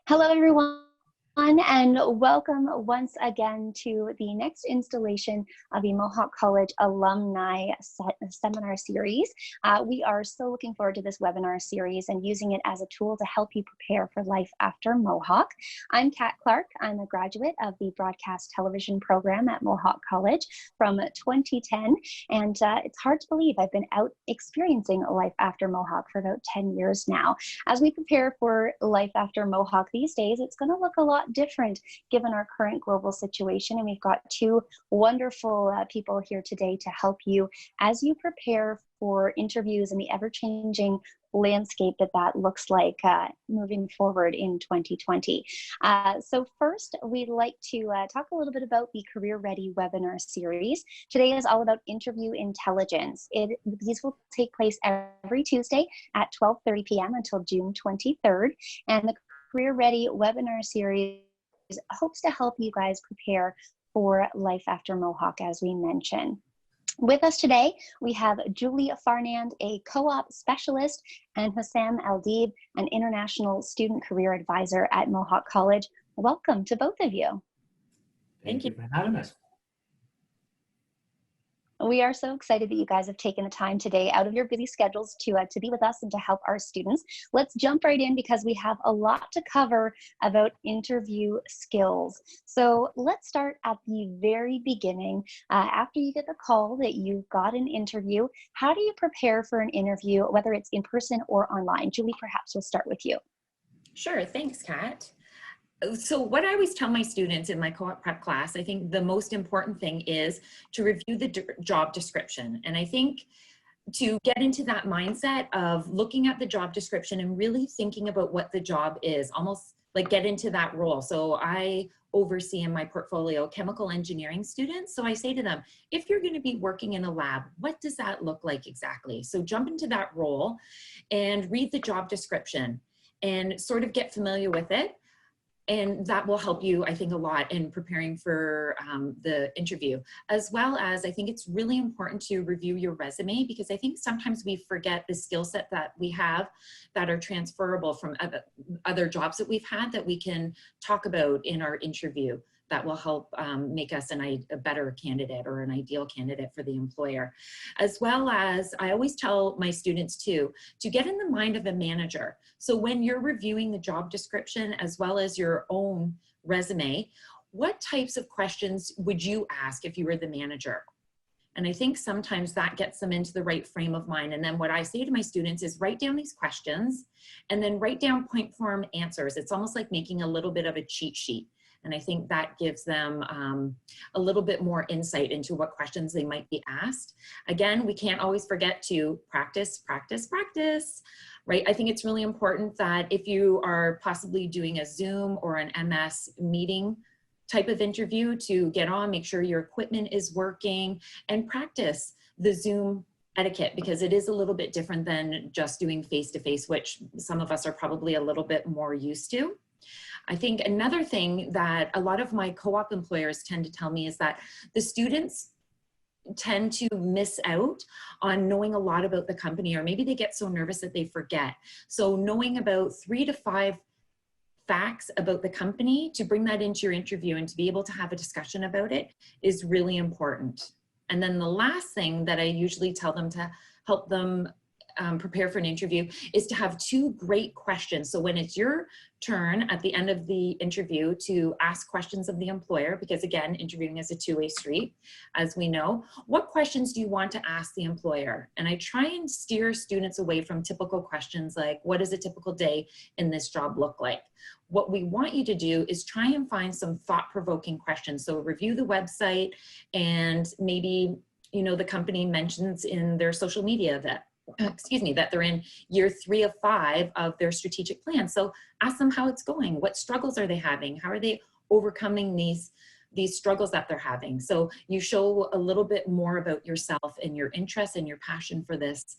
Hello, everyone, and welcome once again to the next installation of the Mohawk College Alumni Seminar Series. We are so looking forward to this webinar series and using it as a tool to help you prepare for life after Mohawk. I'm Kat Clark. I'm a graduate of the Broadcast Television program at Mohawk College from 2010, and it's hard to believe I've been out experiencing life after Mohawk for about 10 years now. As we prepare for life after Mohawk these days, it's going to look a lot different given our current global situation. And we've got two wonderful people here today to help you as you prepare for interviews and the ever-changing landscape that looks like moving forward in 2020. So first, we'd like to talk a little bit about the Career Ready webinar series. Today is all about interview intelligence. These will take place every Tuesday at 12:30 p.m. until June 23rd. And the Career Ready webinar series hopes to help you guys prepare for life after Mohawk, as we mentioned. With us today, we have Julie Farnand, a co-op specialist, and Hussam Aldeeb, an international student career advisor at Mohawk College. Welcome to both of you. Thank you for having us. We are so excited that you guys have taken the time today out of your busy schedules to be with us and to help our students. Let's jump right in because we have a lot to cover about interview skills. So let's start at the very beginning. After you get the call that you got an interview, how do you prepare for an interview, whether it's in person or online? Julie, perhaps we'll start with you. Sure, thanks, Kat. So what I always tell my students in my co-op prep class, I think the most important thing is to review the job description. And I think to get into that mindset of looking at the job description and really thinking about what the job is, almost like get into that role. So I oversee in my portfolio chemical engineering students. So I say to them, if you're going to be working in a lab, what does that look like exactly? So jump into that role and read the job description and sort of get familiar with it. And that will help you, I think, a lot in preparing for the interview. As well as, I think it's really important to review your resume because I think sometimes we forget the skill set that we have that are transferable from other jobs that we've had that we can talk about in our interview that will help make us a better candidate or an ideal candidate for the employer. As well as, I always tell my students too, to get in the mind of a manager. So when you're reviewing the job description as well as your own resume, what types of questions would you ask if you were the manager? And I think sometimes that gets them into the right frame of mind. And then what I say to my students is write down these questions and then write down point form answers. It's almost like making a little bit of a cheat sheet. And I think that gives them a little bit more insight into what questions they might be asked. Again, we can't always forget to practice, practice, practice, right? I think it's really important that if you are possibly doing a Zoom or an MS meeting type of interview to get on, make sure your equipment is working and practice the Zoom etiquette because it is a little bit different than just doing face-to-face, which some of us are probably a little bit more used to. I think another thing that a lot of my co-op employers tend to tell me is that the students tend to miss out on knowing a lot about the company, or maybe they get so nervous that they forget. So knowing about 3 to 5 facts about the company to bring that into your interview and to be able to have a discussion about it is really important. And then the last thing that I usually tell them to help them prepare for an interview is to have 2 great questions. So when it's your turn at the end of the interview to ask questions of the employer, because again, interviewing is a two-way street, as we know, what questions do you want to ask the employer? And I try and steer students away from typical questions like, what does a typical day in this job look like? What we want you to do is try and find some thought-provoking questions. So review the website and maybe, the company mentions in their social media that they're in year 3 of 5 of their strategic plan. So ask them how it's going. What struggles are they having? How are they overcoming these struggles that they're having? So you show a little bit more about yourself and your interest and your passion for this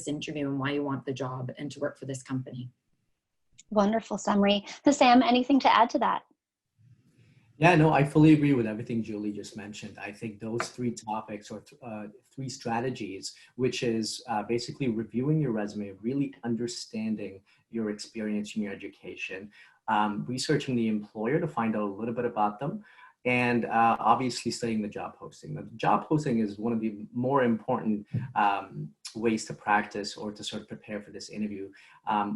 interview and why you want the job and to work for this company. Wonderful summary. Sam, anything to add to that? Yeah, no, I fully agree with everything Julie just mentioned. I think those 3 topics or 3 strategies, which is basically reviewing your resume, really understanding your experience in your education, researching the employer to find out a little bit about them, and obviously studying the job posting. The job posting is one of the more important ways to practice or to sort of prepare for this interview.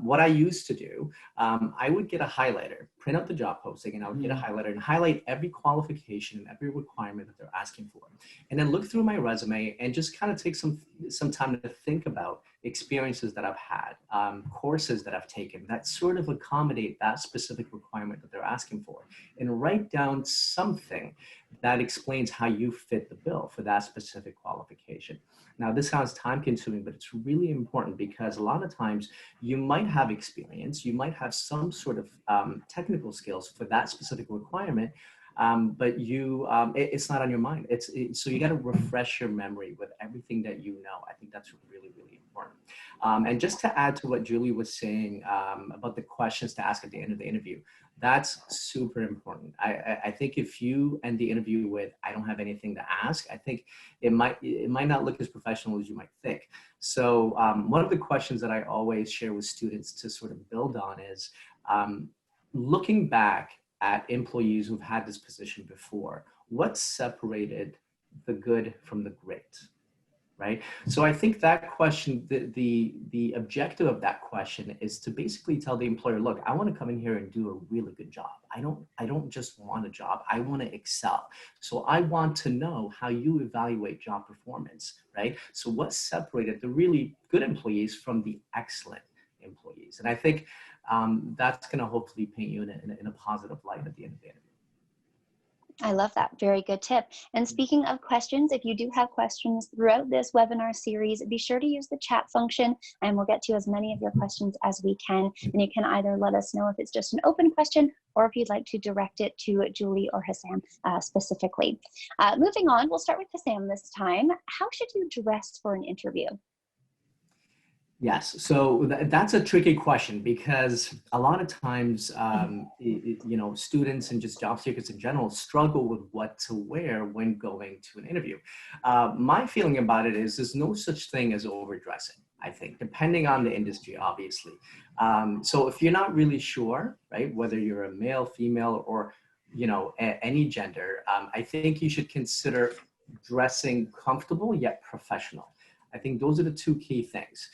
What I used to do, I would get a highlighter, print out the job posting, and I would get a highlighter and highlight every qualification and every requirement that they're asking for. And then look through my resume and just kind of take some time to think about experiences that I've had, courses that I've taken that sort of accommodate that specific requirement that they're asking for, and write down something that explains how you fit the bill for that specific qualification. Now, this sounds time consuming, but it's really important because a lot of times you might have experience, you might have some sort of technical skills for that specific requirement, but it's not on your mind. So you got to refresh your memory with everything that you know. I think that's really, really important. And just to add to what Julie was saying about the questions to ask at the end of the interview, that's super important. I think if you end the interview with, I don't have anything to ask, I think it might not look as professional as you might think. So one of the questions that I always share with students to sort of build on is looking back at employees who've had this position before, what separated the good from the great, right? So I think that question, the objective of that question is to basically tell the employer, look, I want to come in here and do a really good job. I don't just want a job, I want to excel. So I want to know how you evaluate job performance, right? So what separated the really good employees from the excellent employees? And I think that's going to hopefully paint you in a positive light at the end of the interview. I love that. Very good tip. And speaking of questions, if you do have questions throughout this webinar series, be sure to use the chat function and we'll get to as many of your questions as we can. And you can either let us know if it's just an open question or if you'd like to direct it to Julie or Hassam specifically. Moving on, we'll start with Hassam this time. How should you dress for an interview? Yes, so that's a tricky question because a lot of times, students and just job seekers in general struggle with what to wear when going to an interview. My feeling about it is there's no such thing as overdressing, I think, depending on the industry, obviously. So if you're not really sure, right, whether you're a male, female, or, any gender, I think you should consider dressing comfortable yet professional. I think those are the two key things.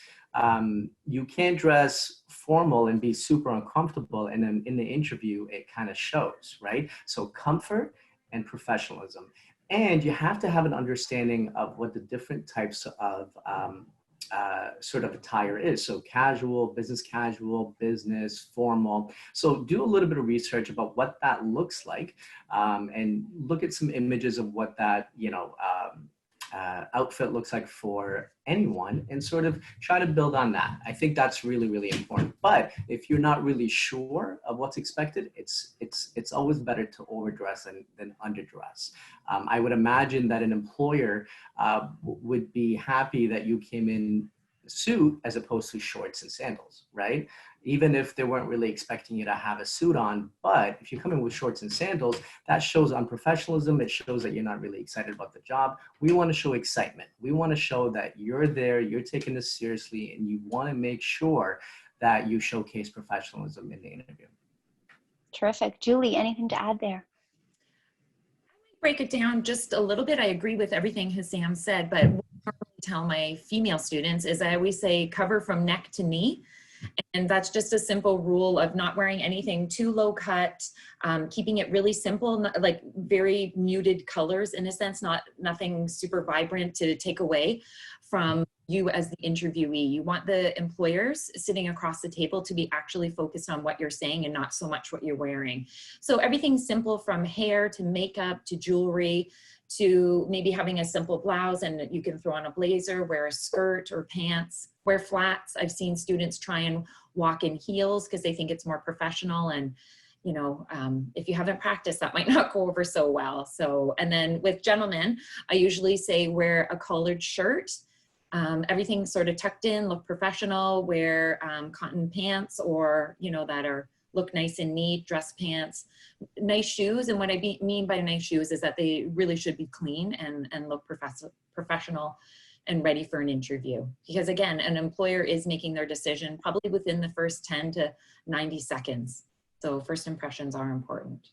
You can't dress formal and be super uncomfortable, and then in the interview, it kind of shows, right? So comfort and professionalism. And you have to have an understanding of what the different types of sort of attire is. So casual, business, formal. So do a little bit of research about what that looks like, and look at some images of what that, outfit looks like for anyone and sort of try to build on that. I think that's really, really important. But if you're not really sure of what's expected, it's always better to overdress than underdress. I would imagine that an employer would be happy that you came in a suit as opposed to shorts and sandals, right? Even if they weren't really expecting you to have a suit on, but if you come in with shorts and sandals, that shows unprofessionalism. It shows that you're not really excited about the job. We want to show excitement. We want to show that you're there, you're taking this seriously, and you want to make sure that you showcase professionalism in the interview. Terrific. Julie, anything to add there? Break it down just a little bit. I agree with everything Hassam said, but what I tell my female students is I always say cover from neck to knee. And that's just a simple rule of not wearing anything too low cut, keeping it really simple, like very muted colors in a sense, nothing super vibrant to take away from you as the interviewee. You want the employers sitting across the table to be actually focused on what you're saying and not so much what you're wearing. So everything's simple, from hair to makeup to jewelry to maybe having a simple blouse, and you can throw on a blazer, wear a skirt or pants, wear flats. I've seen students try and walk in heels because they think it's more professional, and if you haven't practiced, that might not go over so well. So, and then with gentlemen, I usually say wear a collared shirt, everything sort of tucked in, look professional, wear cotton pants or, that look nice and neat, dress pants, nice shoes. And what I mean by nice shoes is that they really should be clean and look professional and ready for an interview. Because again, an employer is making their decision probably within the first 10 to 90 seconds. So first impressions are important.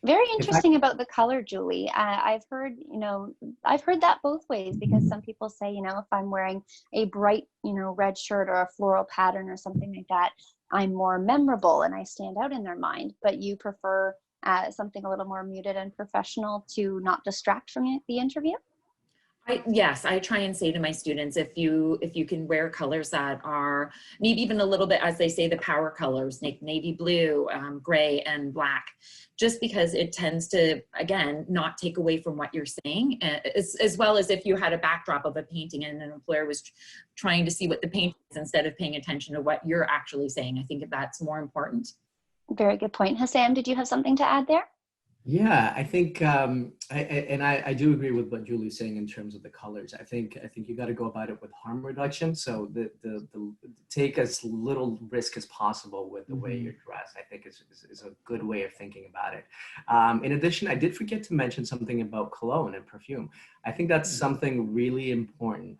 Very interesting about the color, Julie. I've heard, I've heard that both ways, because some people say, if I'm wearing a bright, red shirt or a floral pattern or something like that, I'm more memorable and I stand out in their mind. But you prefer something a little more muted and professional to not distract from the interview? Yes, I try and say to my students, if you can wear colors that are maybe even a little bit, as they say, the power colors, navy blue, gray, and black, just because it tends to, again, not take away from what you're saying, as well as if you had a backdrop of a painting and an employer was trying to see what the paint is instead of paying attention to what you're actually saying. I think that's more important. Very good point. Hassam, did you have something to add there? Yeah, I think, I do agree with what Julie's saying in terms of the colors. I think you got to go about it with harm reduction. So the take as little risk as possible with the way you're dressed. I think is a good way of thinking about it. In addition, I did forget to mention something about cologne and perfume. I think that's something really important,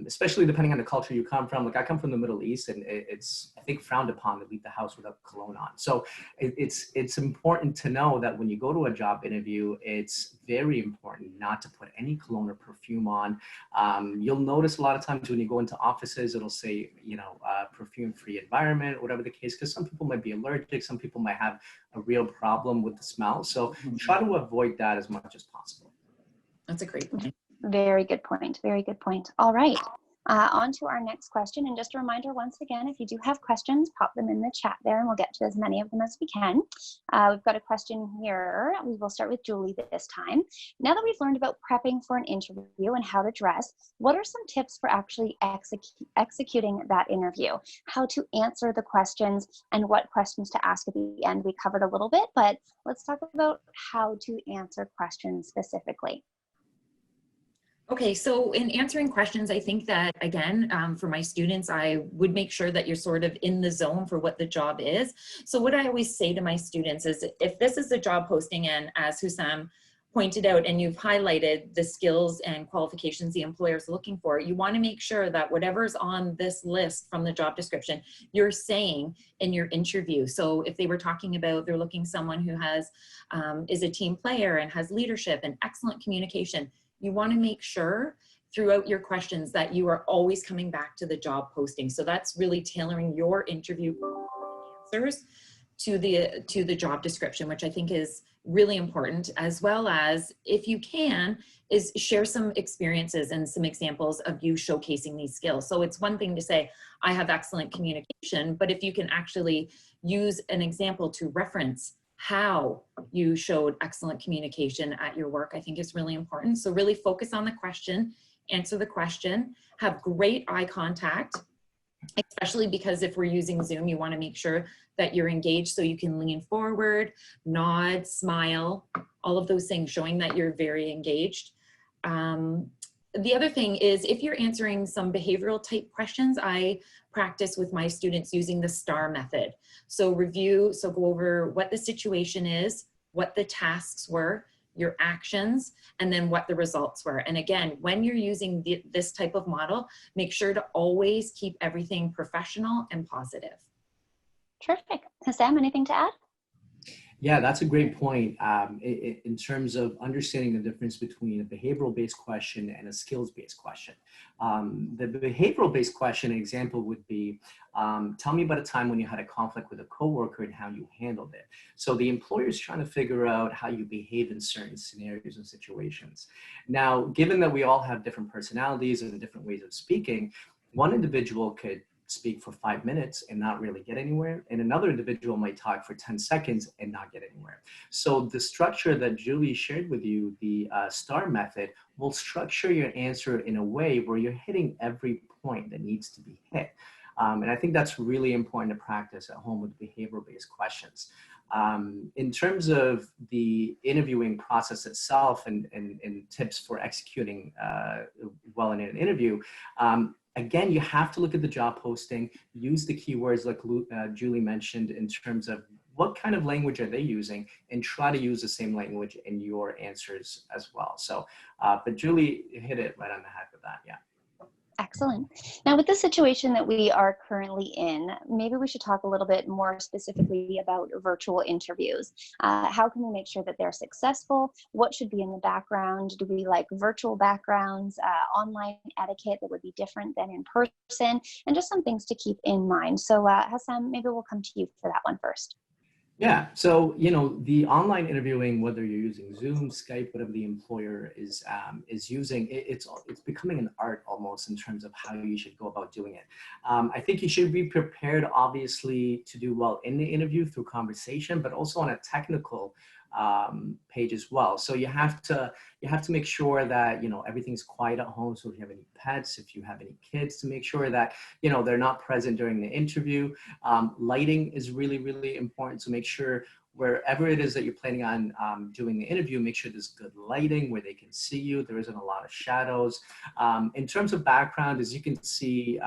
especially depending on the culture you come from. Like, I come from the Middle East, and it's, I think, frowned upon to leave the house without cologne on. So it's important to know that when you go to a job interview, it's very important not to put any cologne or perfume on. You'll notice a lot of times when you go into offices, it'll say, perfume-free environment, whatever the case, because some people might be allergic, some people might have a real problem with the smell. So try to avoid that as much as possible. That's a great point. Very good point. Very good point. All right. On to our next question. And just a reminder, once again, if you do have questions, pop them in the chat there and we'll get to as many of them as we can. We've got a question here. We will start with Julie this time. Now that we've learned about prepping for an interview and how to dress, what are some tips for actually executing that interview? How to answer the questions and what questions to ask at the end? We covered a little bit, but let's talk about how to answer questions specifically. Okay, so in answering questions, I think that, again, for my students, I would make sure that you're sort of in the zone for what the job is. So what I always say to my students is, if this is a job posting, and as Hussam pointed out, and you've highlighted the skills and qualifications the employer is looking for, you want to make sure that whatever's on this list from the job description, you're saying in your interview. So if they were talking about they're looking someone who has, is a team player and has leadership and excellent communication, you want to make sure throughout your questions that you are always coming back to the job posting. So that's really tailoring your interview answers to the job description, which I think is really important, as well as, if you can, is share some experiences and some examples of you showcasing these skills. So it's one thing to say, I have excellent communication, but if you can actually use an example to reference how you showed excellent communication at your work, I think is really important. So really focus on the question, answer the question, have great eye contact, especially because if we're using Zoom, you want to make sure that you're engaged, so you can lean forward, nod, smile, all of those things, showing that you're very engaged. The other thing is, if you're answering some behavioral type questions, I practice with my students using the STAR method. So go over what the situation is, what the tasks were, your actions, and then what the results were. And again, when you're using this type of model, make sure to always keep everything professional and positive. Terrific. Hassam, anything to add? Yeah, that's a great point in terms of understanding the difference between a behavioral-based question and a skills-based question. The behavioral-based question example would be, tell me about a time when you had a conflict with a coworker and how you handled it. So the employer is trying to figure out how you behave in certain scenarios and situations. Now, given that we all have different personalities and different ways of speaking, one individual could speak for 5 minutes and not really get anywhere, and another individual might talk for 10 seconds and not get anywhere. So the structure that Julie shared with you, the STAR method, will structure your answer in a way where you're hitting every point that needs to be hit. And I think that's really important to practice at home with behavioral-based questions. In terms of the interviewing process itself and tips for executing well in an interview, again, you have to look at the job posting, use the keywords like Julie mentioned in terms of what kind of language are they using, and try to use the same language in your answers as well. So, but Julie hit it right on the head with that, yeah. Excellent. Now, with the situation that we are currently in, maybe we should talk a little bit more specifically about virtual interviews. How can we make sure that they're successful? What should be in the background? Do we like virtual backgrounds, online etiquette that would be different than in person, and just some things to keep in mind. So Hassan, maybe we'll come to you for that one first. Yeah, so the online interviewing, whether you're using Zoom, Skype, whatever the employer is using, it's becoming an art almost in terms of how you should go about doing it. I think you should be prepared, obviously, to do well in the interview through conversation, but also on a technical page as well. So you have to make sure that everything's quiet at home. So if you have any pets, if you have any kids, to make sure that they're not present during the interview. Lighting is really, really important. So make sure wherever it is that you're planning on doing the interview, make sure there's good lighting where they can see you. There isn't a lot of shadows. In terms of background, as you can see,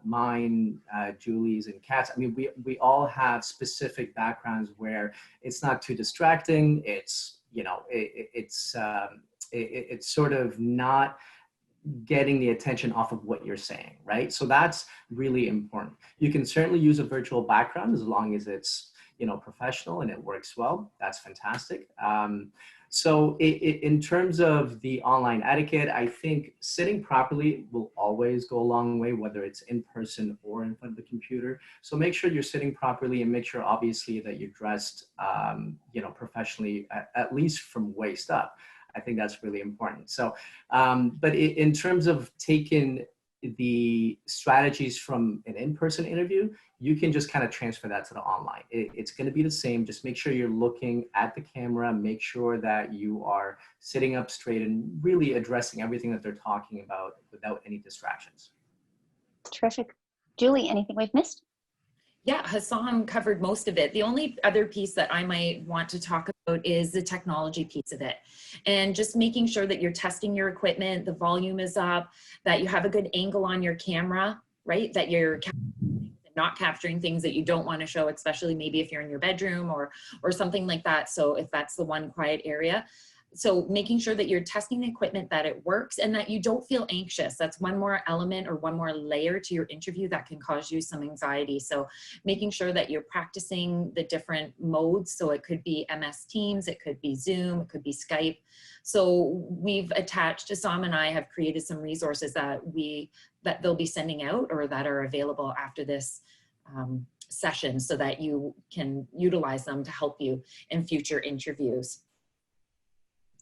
mine, Julie's, and Kat's, I mean, we all have specific backgrounds where it's not too distracting. It's, it's sort of not getting the attention off of what you're saying, right? So that's really important. You can certainly use a virtual background as long as it's professional and it works well. That's fantastic. So in terms of the online etiquette, I think sitting properly will always go a long way, whether it's in person or in front of the computer. So make sure you're sitting properly and make sure obviously that you're dressed, professionally, at least from waist up. I think that's really important. So, but in terms of taking the strategies from an in-person interview, you can just kind of transfer that to the online. It's going to be the same. Just make sure you're looking at the camera, make sure that you are sitting up straight and really addressing everything that they're talking about without any distractions. Terrific. Julie, anything we've missed? Yeah, Hassan covered most of it. The only other piece that I might want to talk about is the technology piece of it. And just making sure that you're testing your equipment, the volume is up, that you have a good angle on your camera, right? That you're not capturing things that you don't want to show, especially maybe if you're in your bedroom or something like that. So if that's the one quiet area. So making sure that you're testing the equipment, that it works, and that you don't feel anxious. That's one more element or one more layer to your interview that can cause you some anxiety. So making sure that you're practicing the different modes. So it could be MS Teams, it could be Zoom, it could be Skype. So we've attached, Assam and I have created some resources that they'll be sending out or that are available after this session so that you can utilize them to help you in future interviews.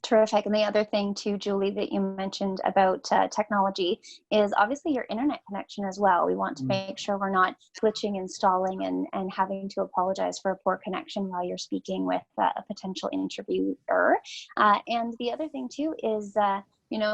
Terrific. And the other thing too, Julie, that you mentioned about technology is obviously your internet connection as well. We want to make sure we're not glitching and stalling and having to apologize for a poor connection while you're speaking with a potential interviewer. And the other thing too is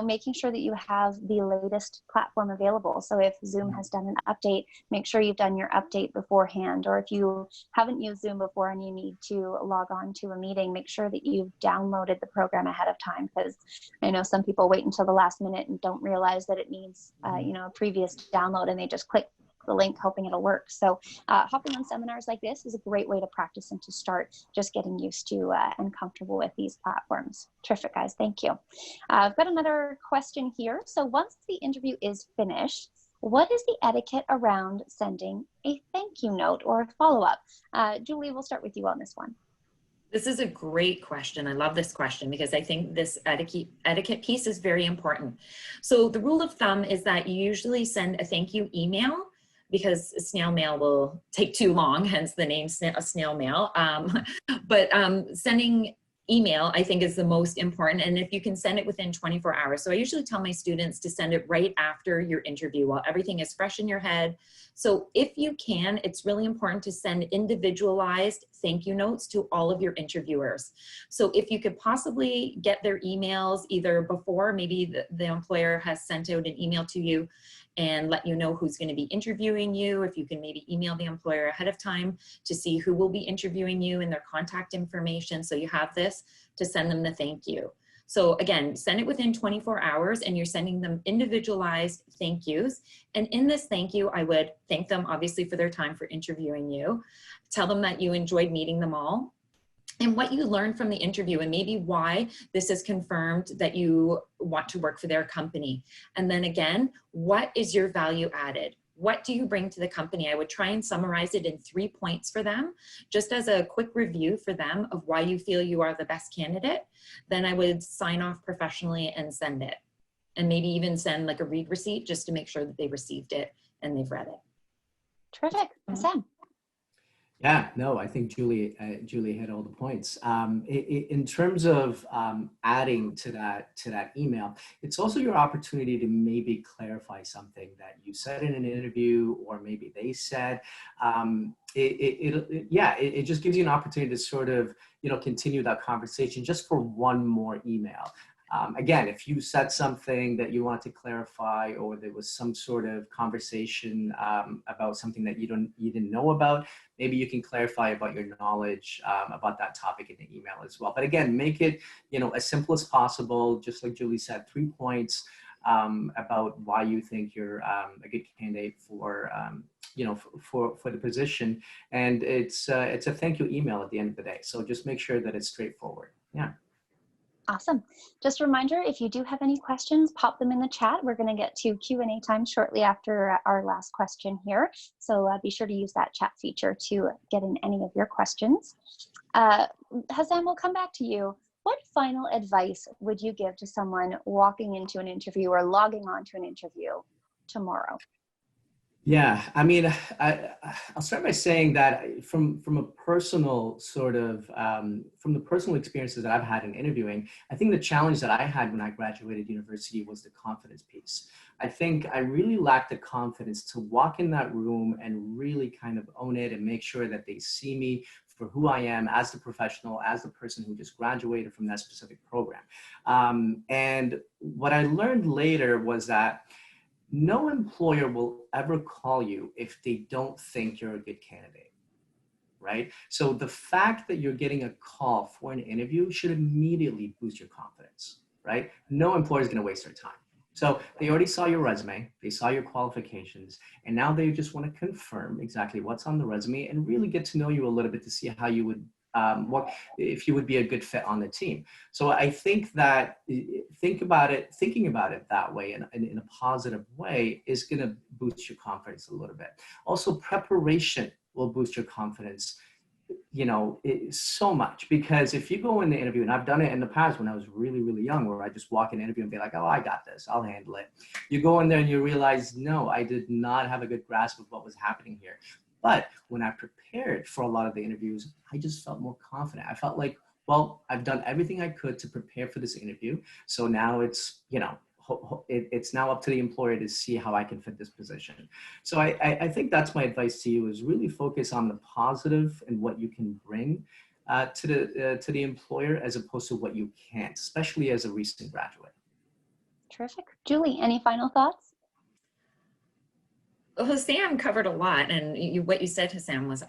making sure that you have the latest platform available. So if Zoom has done an update, make sure you've done your update beforehand. Or if you haven't used Zoom before and you need to log on to a meeting, make sure that you've downloaded the program ahead of time, because I know some people wait until the last minute and don't realize that it needs a previous download, and they just click the link hoping it'll work. So hopping on seminars like this is a great way to practice and to start just getting used to and comfortable with these platforms. Terrific, guys. Thank you. I've got another question here. So once the interview is finished, what is the etiquette around sending a thank you note or a follow-up? Julie, we'll start with you on this one. This is a great question. I love this question because I think this etiquette piece is very important. So the rule of thumb is that you usually send a thank you email, because snail mail will take too long, hence the name snail mail. But sending email, I think, is the most important. And if you can send it within 24 hours. So I usually tell my students to send it right after your interview while everything is fresh in your head. So if you can, it's really important to send individualized thank you notes to all of your interviewers. So if you could possibly get their emails either before, maybe the employer has sent out an email to you and let you know who's going to be interviewing you. If you can maybe email the employer ahead of time to see who will be interviewing you and their contact information. So you have this to send them the thank you. So again, send it within 24 hours and you're sending them individualized thank yous. And in this thank you, I would thank them obviously for their time for interviewing you. Tell them that you enjoyed meeting them all. and what you learned from the interview, and maybe why this is confirmed that you want to work for their company. And then again, what is your value added? What do you bring to the company? I would try and summarize it in 3 points for them, just as a quick review for them of why you feel you are the best candidate. Then I would sign off professionally and send it. And maybe even send like a read receipt just to make sure that they received it and they've read it. Terrific. Sam. Yeah, no, I think Julie hit all the points. In terms of adding to that email, it's also your opportunity to maybe clarify something that you said in an interview, or maybe they said. It just gives you an opportunity to sort of, continue that conversation just for one more email. Again, if you said something that you want to clarify, or there was some sort of conversation about something that you didn't know about, maybe you can clarify about your knowledge about that topic in the email as well. But again, make it as simple as possible. Just like Julie said, 3 points about why you think you're a good candidate for for the position, and it's a thank you email at the end of the day. So just make sure that it's straightforward. Yeah. Awesome. Just a reminder, if you do have any questions, pop them in the chat. We're going to get to Q&A time shortly after our last question here. So be sure to use that chat feature to get in any of your questions. Hassan, we'll come back to you. What final advice would you give to someone walking into an interview or logging on to an interview tomorrow? Yeah, I mean, I'll start by saying that from a personal sort of, from the personal experiences that I've had in interviewing, I think the challenge that I had when I graduated university was the confidence piece. I think I really lacked the confidence to walk in that room and really kind of own it and make sure that they see me for who I am as the professional, as the person who just graduated from that specific program. And what I learned later was that no employer will ever call you if they don't think you're a good candidate, right? So the fact that you're getting a call for an interview should immediately boost your confidence, right? No employer is going to waste their time. So they already saw your resume, they saw your qualifications, and now they just want to confirm exactly what's on the resume and really get to know you a little bit to see how you would if you would be a good fit on the team. So I think that thinking about it that way and in a positive way is going to boost your confidence a little bit. Also, preparation will boost your confidence, so much, because if you go in the interview, and I've done it in the past when I was really, really young, where I just walk in an interview and be like, oh, I got this, I'll handle it. You go in there and you realize, no, I did not have a good grasp of what was happening here. But when I prepared for a lot of the interviews, I just felt more confident. I felt like, well, I've done everything I could to prepare for this interview. So now it's, it's now up to the employer to see how I can fit this position. So I think that's my advice to you, is really focus on the positive and what you can bring to the employer, as opposed to what you can't, especially as a recent graduate. Terrific. Julie, any final thoughts? Well, Sam covered a lot, and what you said, Sam, was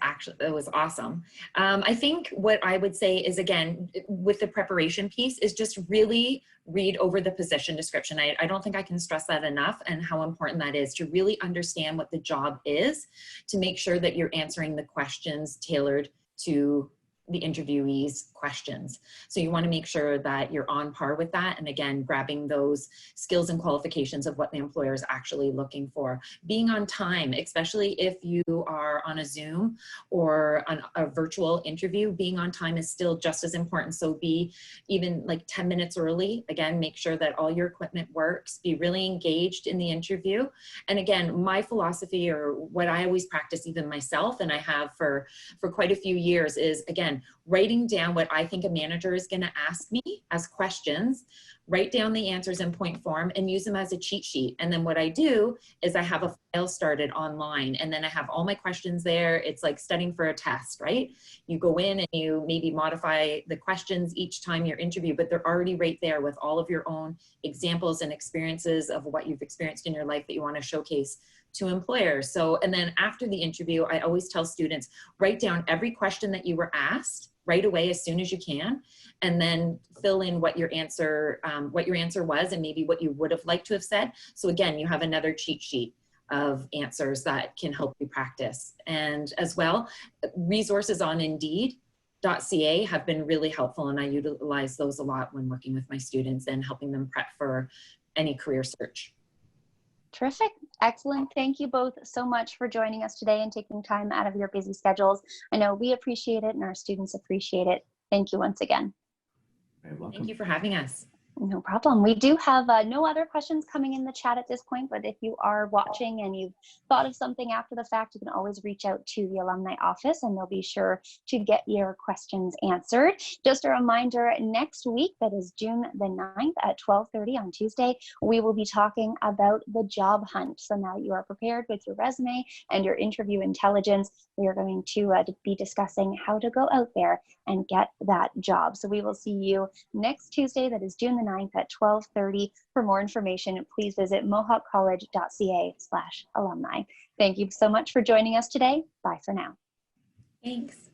awesome. I think what I would say is, again, with the preparation piece, is just really read over the position description. I don't think I can stress that enough, and how important that is to really understand what the job is, to make sure that you're answering the questions tailored to the interviewee's questions. So you want to make sure that you're on par with that. And again, grabbing those skills and qualifications of what the employer is actually looking for. Being on time, especially if you are on a Zoom or on a virtual interview, being on time is still just as important. So be even like 10 minutes early. Again, make sure that all your equipment works. Be really engaged in the interview. And again, my philosophy, or what I always practice even myself, and I have for quite a few years, is, again, writing down what I think a manager is going to ask me as questions, write down the answers in point form, and use them as a cheat sheet. And then what I do is I have a file started online, and then I have all my questions there. It's like studying for a test, right? You go in and you maybe modify the questions each time you're interviewed, but they're already right there with all of your own examples and experiences of what you've experienced in your life that you want to showcase to employers. So, and then after the interview, I always tell students, write down every question that you were asked right away as soon as you can, and then fill in what your answer was, and maybe what you would have liked to have said. So again, you have another cheat sheet of answers that can help you practice. And as well, resources on Indeed .ca have been really helpful, and I utilize those a lot when working with my students and helping them prep for any career search. Terrific. Excellent. Thank you both so much for joining us today and taking time out of your busy schedules. I know we appreciate it and our students appreciate it. Thank you once again. Very welcome. Thank you for having us. No problem. We do have no other questions coming in the chat at this point, but if you are watching and you've thought of something after the fact, you can always reach out to the alumni office and they'll be sure to get your questions answered. Just a reminder, next week, that is June the 9th at 12:30 on Tuesday, we will be talking about the job hunt. So now that you are prepared with your resume and your interview intelligence, we are going to be discussing how to go out there and get that job. So we will see you next Tuesday, that is June the 9th at 12:30. For more information, please visit mohawkcollege.ca/alumni. Thank you so much for joining us today. Bye for now. Thanks.